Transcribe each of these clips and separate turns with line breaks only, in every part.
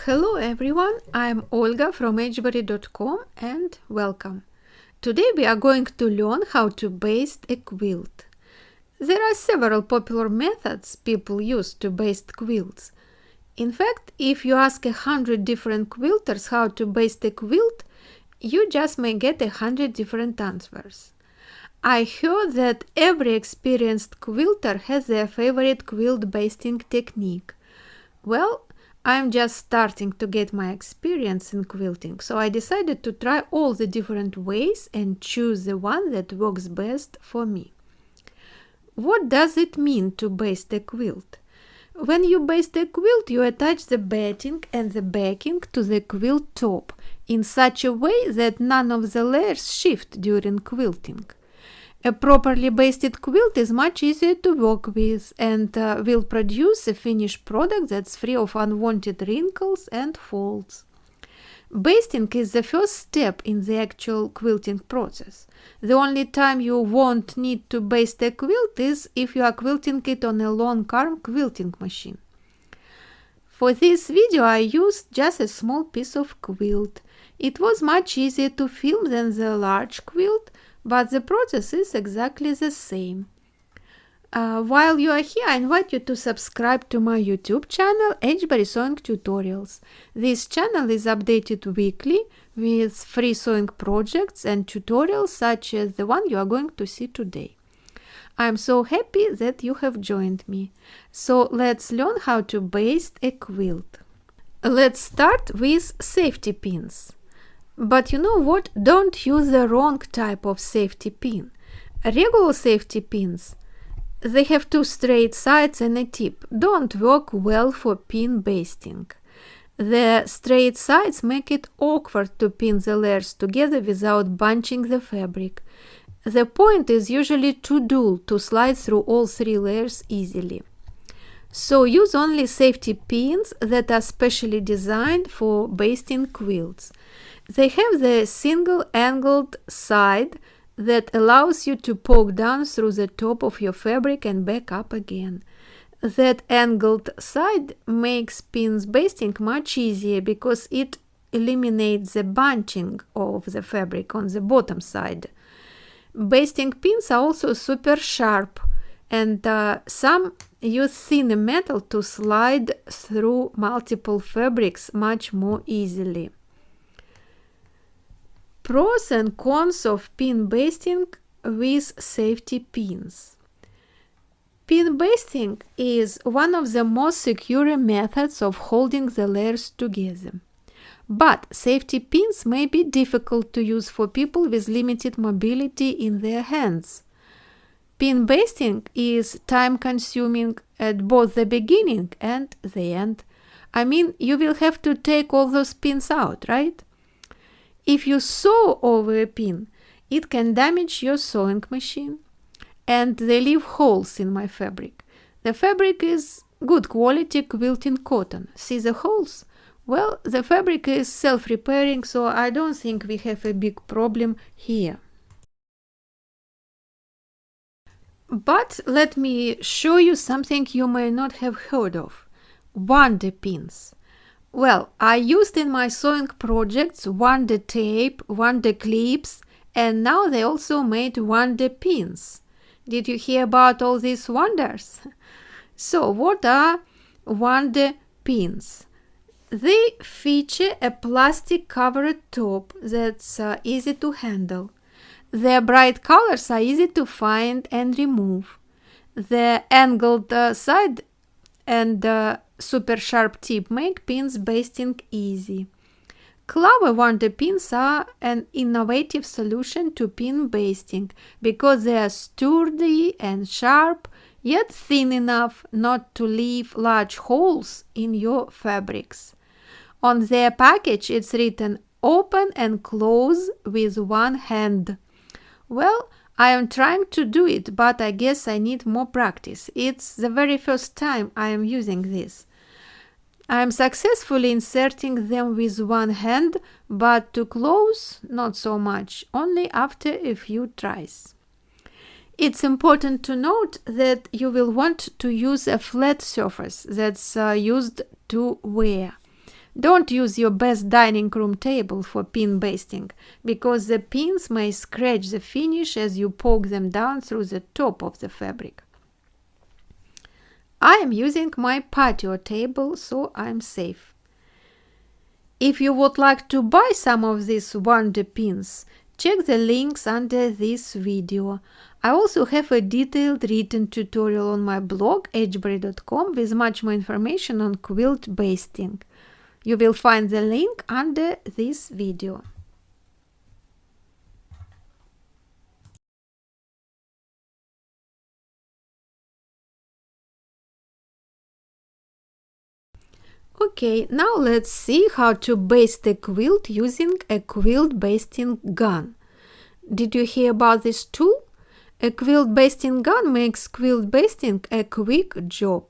Hello everyone, I'm Olga from edgeberry.com and welcome. Today we are going to learn how to baste a quilt. There are several popular methods people use to baste quilts. In fact, if you ask 100 different quilters how to baste a quilt, you just may get 100 different answers. I heard that every experienced quilter has their favorite quilt basting technique. Well, I'm just starting to get my experience in quilting, so I decided to try all the different ways and choose the one that works best for me. What does it mean to baste a quilt? When you baste a quilt, you attach the batting and the backing to the quilt top in such a way that none of the layers shift during quilting. A properly basted quilt is much easier to work with and will produce a finished product that's free of unwanted wrinkles and folds. Basting is the first step in the actual quilting process. The only time you won't need to baste a quilt is if you are quilting it on a long-arm quilting machine. For this video I used just a small piece of quilt. It was much easier to film than the large quilt, but the process is exactly the same. While you are here, I invite you to subscribe to my YouTube channel, Edgeberry Sewing Tutorials. This channel is updated weekly with free sewing projects and tutorials such as the one you are going to see today. I'm so happy that you have joined me. So let's learn how to baste a quilt. Let's start with safety pins. But you know what? Don't use the wrong type of safety pin. Regular safety pins, they have two straight sides and a tip. Don't work well for pin basting. The straight sides make it awkward to pin the layers together without bunching the fabric. The point is usually too dull to slide through all three layers easily. So use only safety pins that are specially designed for basting quilts. They have the single angled side that allows you to poke down through the top of your fabric and back up again. That angled side makes pins basting much easier because it eliminates the bunching of the fabric on the bottom side. Basting pins are also super sharp, and some use thinner metal to slide through multiple fabrics much more easily. Pros and cons of pin basting with safety pins. Pin basting is one of the most secure methods of holding the layers together. But safety pins may be difficult to use for people with limited mobility in their hands. Pin basting is time-consuming at both the beginning and the end. I mean, you will have to take all those pins out, right? If you sew over a pin, it can damage your sewing machine, and they leave holes in my fabric. The fabric is good quality quilting cotton. See the holes? Well, the fabric is self-repairing, so I don't think we have a big problem here. But let me show you something you may not have heard of. Wonder pins. Well, I used in my sewing projects Wonder tape, Wonder clips, and now they also made Wonder pins. Did you hear about all these wonders? So, what are Wonder pins? They feature a plastic covered top that's easy to handle. Their bright colors are easy to find and remove. The angled side and super sharp tip make pins basting easy. Clover Wonder pins are an innovative solution to pin basting because they are sturdy and sharp, yet thin enough not to leave large holes in your fabrics. On their package it's written "Open and close with one hand." Well, I am trying to do it, but I guess I need more practice. It's the very first time I am using this. I am successfully inserting them with one hand, but to close, not so much, only after a few tries. It's important to note that you will want to use a flat surface that's used to wear. Don't use your best dining room table for pin basting, because the pins may scratch the finish as you poke them down through the top of the fabric. I am using my patio table, so I'm safe. If you would like to buy some of these Wonder pins, check the links under this video. I also have a detailed written tutorial on my blog edgeberry.com with much more information on quilt basting. You will find the link under this video. Okay, now let's see how to baste a quilt using a quilt basting gun. Did you hear about this tool? A quilt basting gun makes quilt basting a quick job.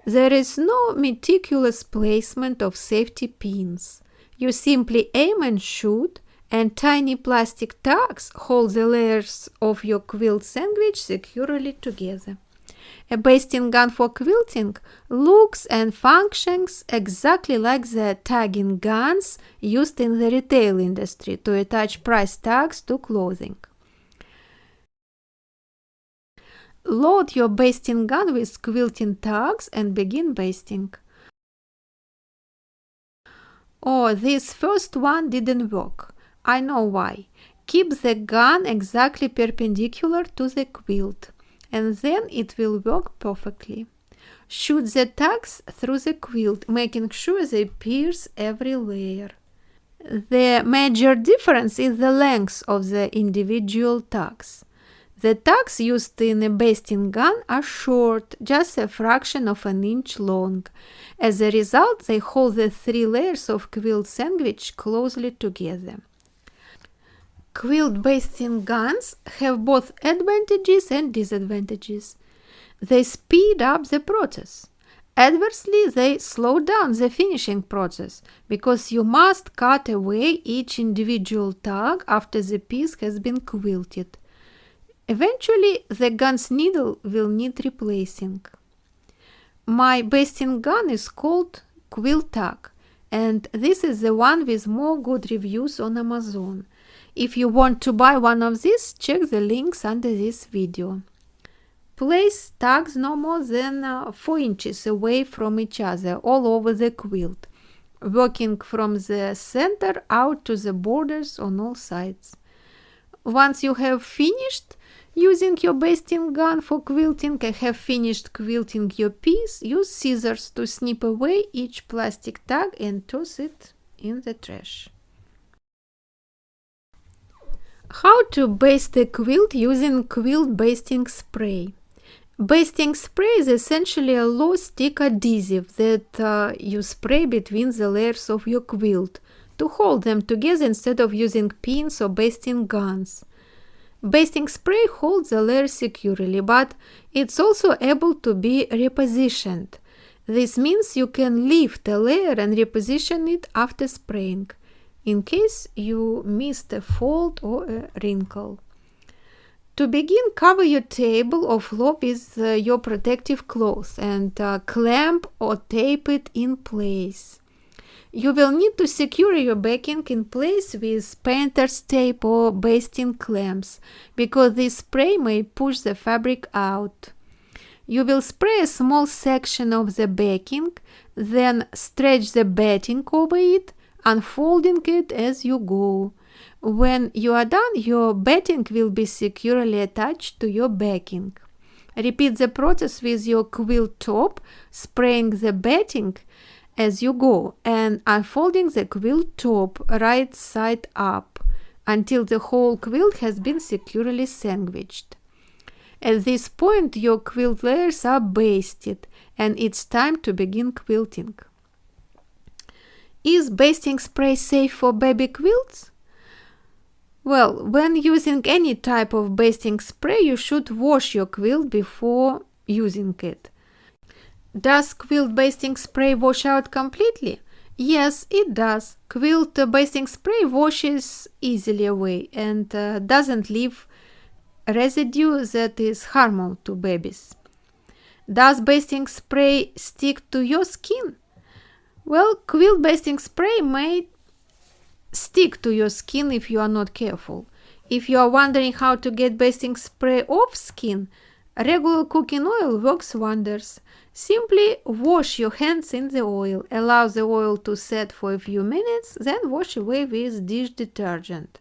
There is no meticulous placement of safety pins. You simply aim and shoot, and tiny plastic tags hold the layers of your quilt sandwich securely together. A basting gun for quilting looks and functions exactly like the tagging guns used in the retail industry to attach price tags to clothing. Load your basting gun with quilting tags and begin basting. Oh, this first one didn't work. I know why. Keep the gun exactly perpendicular to the quilt, and then it will work perfectly. Shoot the tags through the quilt, making sure they pierce every layer. The major difference is the length of the individual tags. The tags used in a basting gun are short, just a fraction of an inch long. As a result, they hold the 3 layers of quilt sandwich closely together. Quilt basting guns have both advantages and disadvantages. They speed up the process. Adversely, they slow down the finishing process, because you must cut away each individual tag after the piece has been quilted. Eventually, the gun's needle will need replacing. My basting gun is called Quilt Tag, and this is the one with more good reviews on Amazon. If you want to buy one of these, check the links under this video. Place tags no more than 4 inches away from each other all over the quilt, working from the center out to the borders on all sides. Once you have finished using your basting gun for quilting and have finished quilting your piece, use scissors to snip away each plastic tag and toss it in the trash. How to baste a quilt using quilt basting spray. Basting spray is essentially a low-stick adhesive that you spray between the layers of your quilt to hold them together instead of using pins or basting guns. Basting spray holds the layer securely, but it's also able to be repositioned. This means you can lift a layer and reposition it after spraying, in case you missed a fold or a wrinkle. To begin, cover your table or floor with your protective cloth and clamp or tape it in place. You will need to secure your backing in place with painter's tape or basting clamps, because this spray may push the fabric out. You will spray a small section of the backing, then stretch the batting over it, unfolding it as you go. When you are done, your batting will be securely attached to your backing. Repeat the process with your quilt top, spraying the batting as you go and unfolding the quilt top right side up until the whole quilt has been securely sandwiched. At this point, your quilt layers are basted and it's time to begin quilting. Is basting spray safe for baby quilts? Well, when using any type of basting spray, you should wash your quilt before using it. Does quilt basting spray wash out completely? Yes, it does. Quilt basting spray washes easily away and doesn't leave residue that is harmful to babies. Does basting spray stick to your skin? Well, quilt basting spray may stick to your skin if you are not careful. If you are wondering how to get basting spray off skin, regular cooking oil works wonders. Simply wash your hands in the oil, allow the oil to set for a few minutes, then wash away with dish detergent.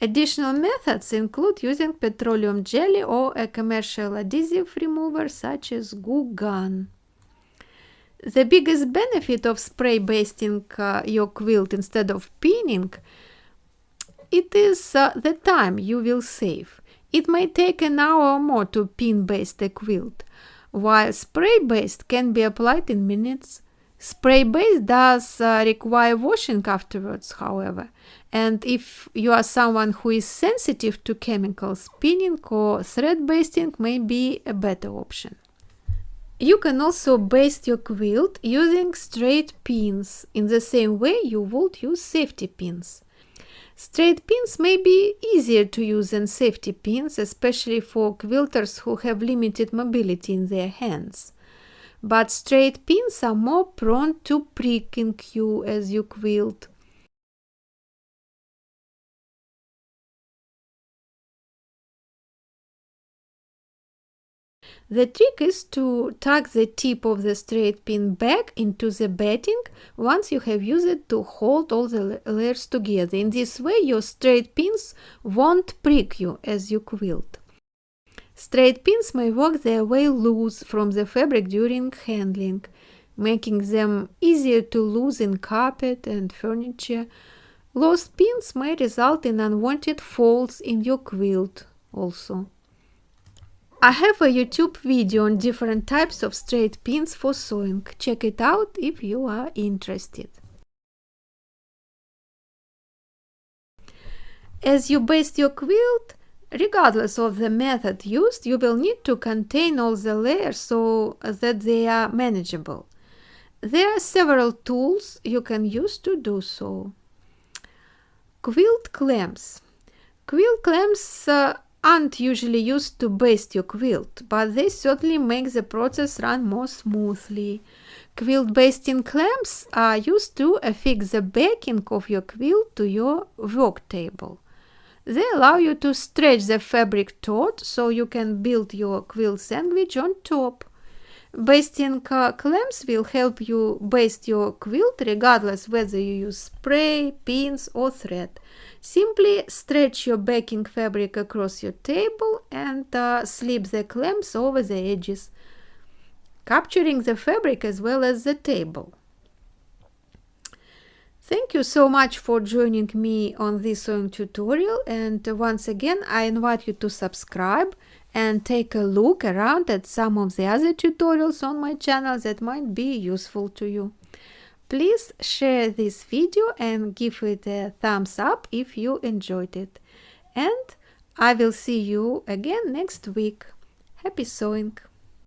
Additional methods include using petroleum jelly or a commercial adhesive remover such as glue gun. The biggest benefit of spray basting your quilt instead of pinning it is the time you will save. It may take an hour or more to pin baste a quilt, while spray baste can be applied in minutes. Spray baste does require washing afterwards, however, and if you are someone who is sensitive to chemicals, pinning or thread basting may be a better option. You can also baste your quilt using straight pins in the same way you would use safety pins. Straight pins may be easier to use than safety pins, especially for quilters who have limited mobility in their hands. But straight pins are more prone to pricking you as you quilt. The trick is to tuck the tip of the straight pin back into the batting once you have used it to hold all the layers together. In this way, your straight pins won't prick you as you quilt. Straight pins may work their way loose from the fabric during handling, making them easier to lose in carpet and furniture. Lost pins may result in unwanted folds in your quilt also. I have a YouTube video on different types of straight pins for sewing. Check it out if you are interested. As you baste your quilt, regardless of the method used, you will need to contain all the layers so that they are manageable. There are several tools you can use to do so. Quilt clamps. Quilt clamps aren't usually used to baste your quilt, but they certainly make the process run more smoothly. Quilt basting clamps are used to affix the backing of your quilt to your work table. They allow you to stretch the fabric taut so you can build your quilt sandwich on top. Basting clamps will help you baste your quilt regardless whether you use spray, pins or thread. Simply stretch your backing fabric across your table and slip the clamps over the edges, capturing the fabric as well as the table. Thank you so much for joining me on this sewing tutorial, and once again I invite you to subscribe and take a look around at some of the other tutorials on my channel that might be useful to you. Please share this video and give it a thumbs up if you enjoyed it. And I will see you again next week. Happy sewing!